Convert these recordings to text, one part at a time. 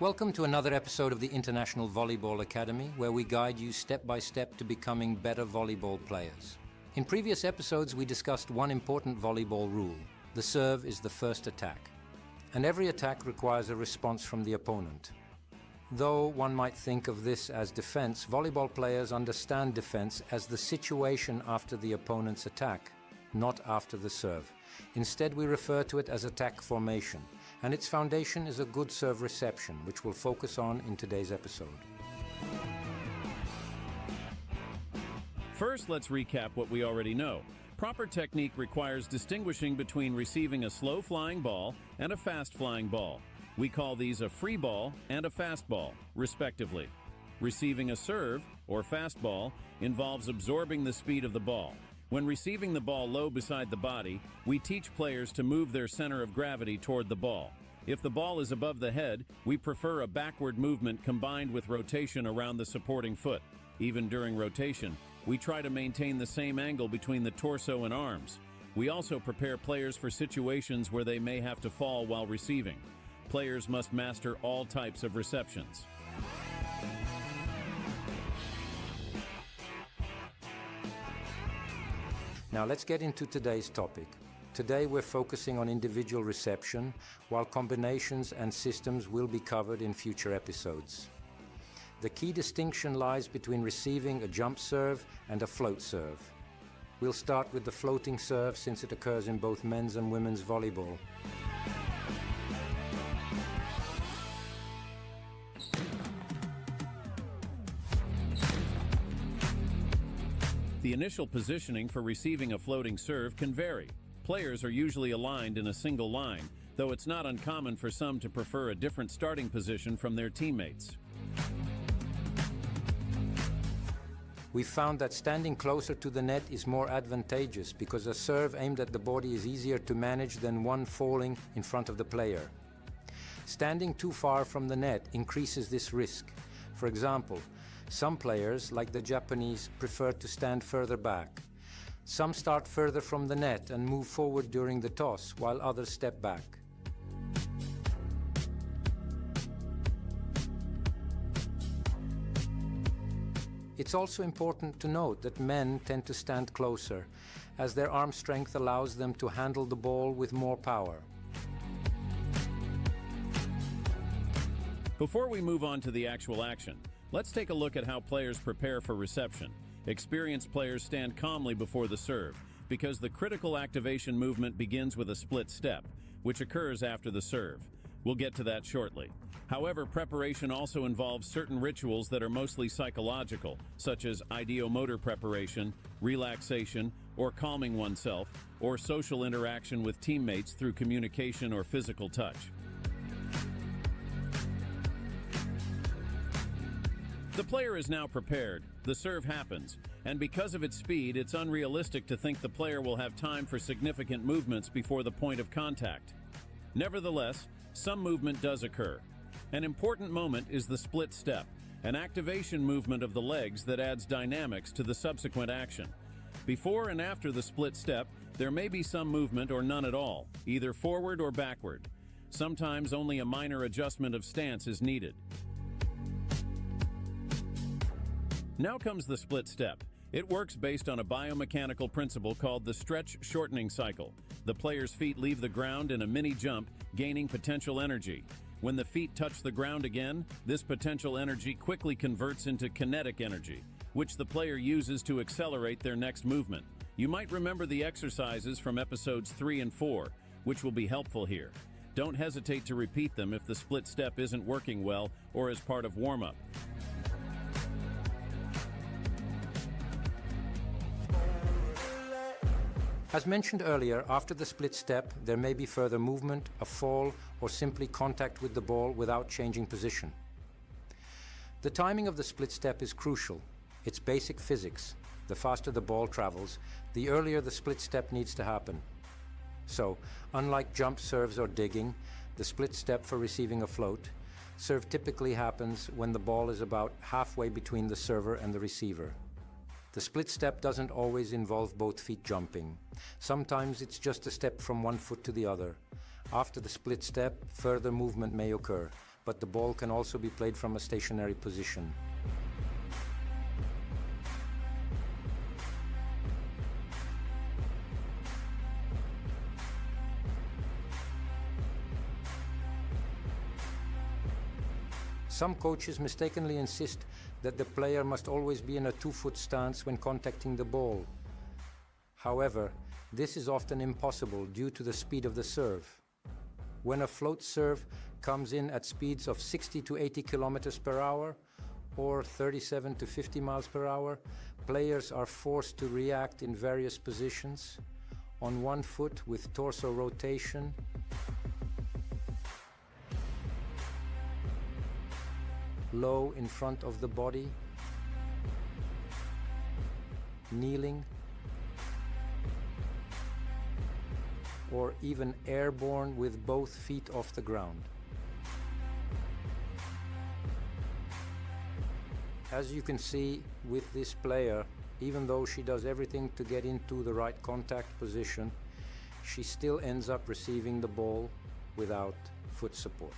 Welcome to another episode of the International Volleyball Academy, where we guide you step by step to becoming better volleyball players. In previous episodes, we discussed one important volleyball rule. The serve is the first attack. And every attack requires a response from the opponent. Though one might think of this as defense, volleyball players understand defense as the situation after the opponent's attack, not after the serve. Instead, we refer to it as attack formation, and its foundation is a good serve reception, which we'll focus on in today's episode. First, let's recap what we already know. Proper technique requires distinguishing between receiving a slow-flying ball and a fast-flying ball. We call these a free ball and a fast ball, respectively. Receiving a serve, or fast ball, involves absorbing the speed of the ball. When receiving the ball low beside the body, we teach players to move their center of gravity toward the ball. If the ball is above the head, we prefer a backward movement combined with rotation around the supporting foot. Even during rotation, we try to maintain the same angle between the torso and arms. We also prepare players for situations where they may have to fall while receiving. Players must master all types of receptions. Now let's get into today's topic. Today we're focusing on individual reception, while combinations and systems will be covered in future episodes. The key distinction lies between receiving a jump serve and a float serve. We'll start with the floating serve since it occurs in both men's and women's volleyball. The initial positioning for receiving a floating serve can vary. Players are usually aligned in a single line, though it's not uncommon for some to prefer a different starting position from their teammates. We found that standing closer to the net is more advantageous because a serve aimed at the body is easier to manage than one falling in front of the player. Standing too far from the net increases this risk. For example, some players, like the Japanese, prefer to stand further back. Some start further from the net and move forward during the toss, while others step back. It's also important to note that men tend to stand closer, as their arm strength allows them to handle the ball with more power. Before we move on to the actual action, let's take a look at how players prepare for reception. Experienced players stand calmly before the serve, because the critical activation movement begins with a split step, which occurs after the serve. We'll get to that shortly. However, preparation also involves certain rituals that are mostly psychological, such as ideomotor preparation, relaxation, or calming oneself, or social interaction with teammates through communication or physical touch. The player is now prepared, the serve happens, and because of its speed, it's unrealistic to think the player will have time for significant movements before the point of contact. Nevertheless, some movement does occur. An important moment is the split step, an activation movement of the legs that adds dynamics to the subsequent action. Before and after the split step, there may be some movement or none at all, either forward or backward. Sometimes only a minor adjustment of stance is needed. Now comes the split step. It works based on a biomechanical principle called the stretch-shortening cycle. The player's feet leave the ground in a mini jump, gaining potential energy. When the feet touch the ground again, this potential energy quickly converts into kinetic energy, which the player uses to accelerate their next movement. You might remember the exercises from episodes 3 and 4, which will be helpful here. Don't hesitate to repeat them if the split step isn't working well or as part of warm-up. As mentioned earlier, after the split step, there may be further movement, a fall, or simply contact with the ball without changing position. The timing of the split step is crucial. It's basic physics. The faster the ball travels, the earlier the split step needs to happen. So, unlike jump serves or digging, the split step for receiving a float, serve typically happens when the ball is about halfway between the server and the receiver. The split step doesn't always involve both feet jumping. Sometimes it's just a step from one foot to the other. After the split step, further movement may occur, but the ball can also be played from a stationary position. Some coaches mistakenly insist that the player must always be in a 2-foot stance when contacting the ball. However, this is often impossible due to the speed of the serve. When a float serve comes in at speeds of 60 to 80 kilometers per hour or 37 to 50 miles per hour, players are forced to react in various positions, on one foot with torso rotation, low in front of the body, kneeling, or even airborne with both feet off the ground. As you can see with this player, even though she does everything to get into the right contact position, she still ends up receiving the ball without foot support.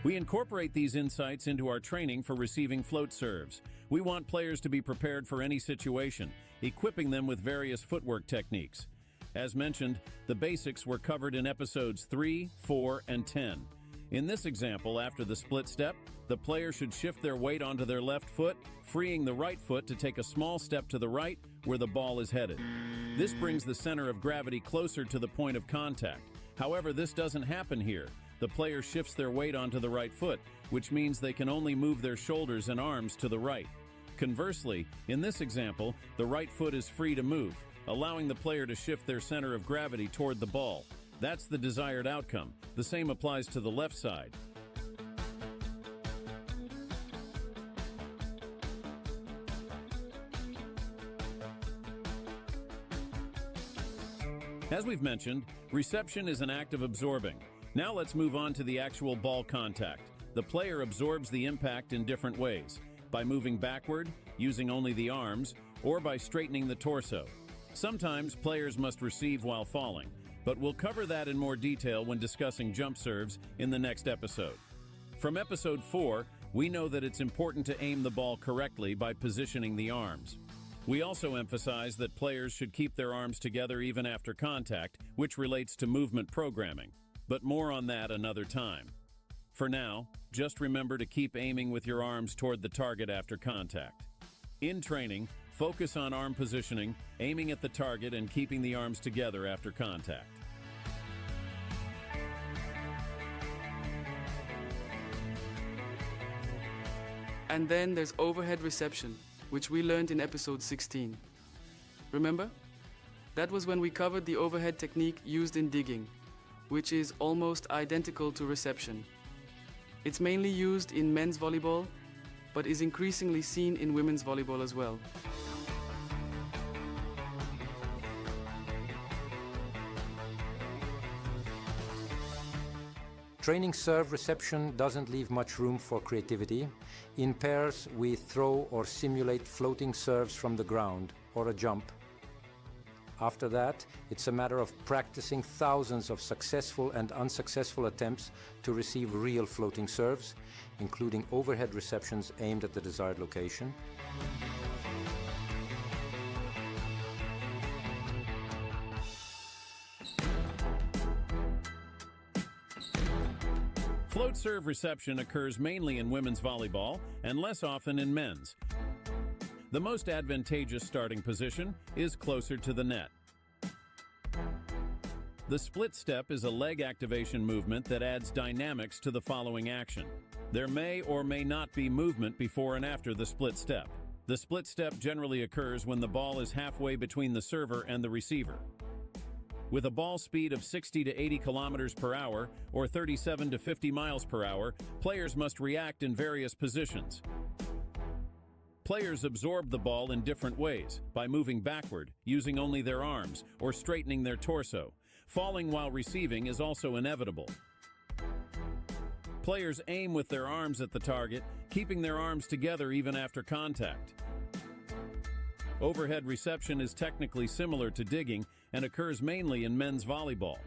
We incorporate these insights into our training for receiving float serves. We want players to be prepared for any situation, equipping them with various footwork techniques. As mentioned, the basics were covered in episodes 3, 4, and 10. In this example, after the split step, the player should shift their weight onto their left foot, freeing the right foot to take a small step to the right where the ball is headed. This brings the center of gravity closer to the point of contact. However, this doesn't happen here. The player shifts their weight onto the right foot, which means they can only move their shoulders and arms to the right. Conversely, in this example, the right foot is free to move, allowing the player to shift their center of gravity toward the ball. That's the desired outcome. The same applies to the left side. As we've mentioned, reception is an act of absorbing. Now let's move on to the actual ball contact. The player absorbs the impact in different ways, by moving backward, using only the arms, or by straightening the torso. Sometimes players must receive while falling, but we'll cover that in more detail when discussing jump serves in the next episode. From episode 4, we know that it's important to aim the ball correctly by positioning the arms. We also emphasize that players should keep their arms together even after contact, which relates to movement programming. But more on that another time. For now, just remember to keep aiming with your arms toward the target after contact. In training, focus on arm positioning, aiming at the target, and keeping the arms together after contact. And then there's overhead reception, which we learned in episode 16. Remember? That was when we covered the overhead technique used in digging, which is almost identical to reception. It's mainly used in men's volleyball, but is increasingly seen in women's volleyball as well. Training serve reception doesn't leave much room for creativity. In pairs, we throw or simulate floating serves from the ground or a jump. After that, it's a matter of practicing thousands of successful and unsuccessful attempts to receive real floating serves, including overhead receptions aimed at the desired location. Float serve reception occurs mainly in women's volleyball and less often in men's. The most advantageous starting position is closer to the net. The split step is a leg activation movement that adds dynamics to the following action. There may or may not be movement before and after the split step. The split step generally occurs when the ball is halfway between the server and the receiver. With a ball speed of 60 to 80 kilometers per hour or 37 to 50 miles per hour, players must react in various positions. Players absorb the ball in different ways, by moving backward, using only their arms, or straightening their torso. Falling while receiving is also inevitable. Players aim with their arms at the target, keeping their arms together even after contact. Overhead reception is technically similar to digging and occurs mainly in men's volleyball.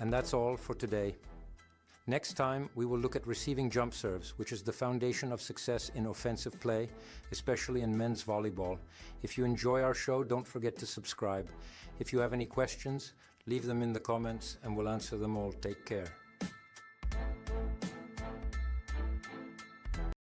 And that's all for today. Next time, we will look at receiving jump serves, which is the foundation of success in offensive play, especially in men's volleyball. If you enjoy our show, don't forget to subscribe. If you have any questions, leave them in the comments and we'll answer them all. Take care.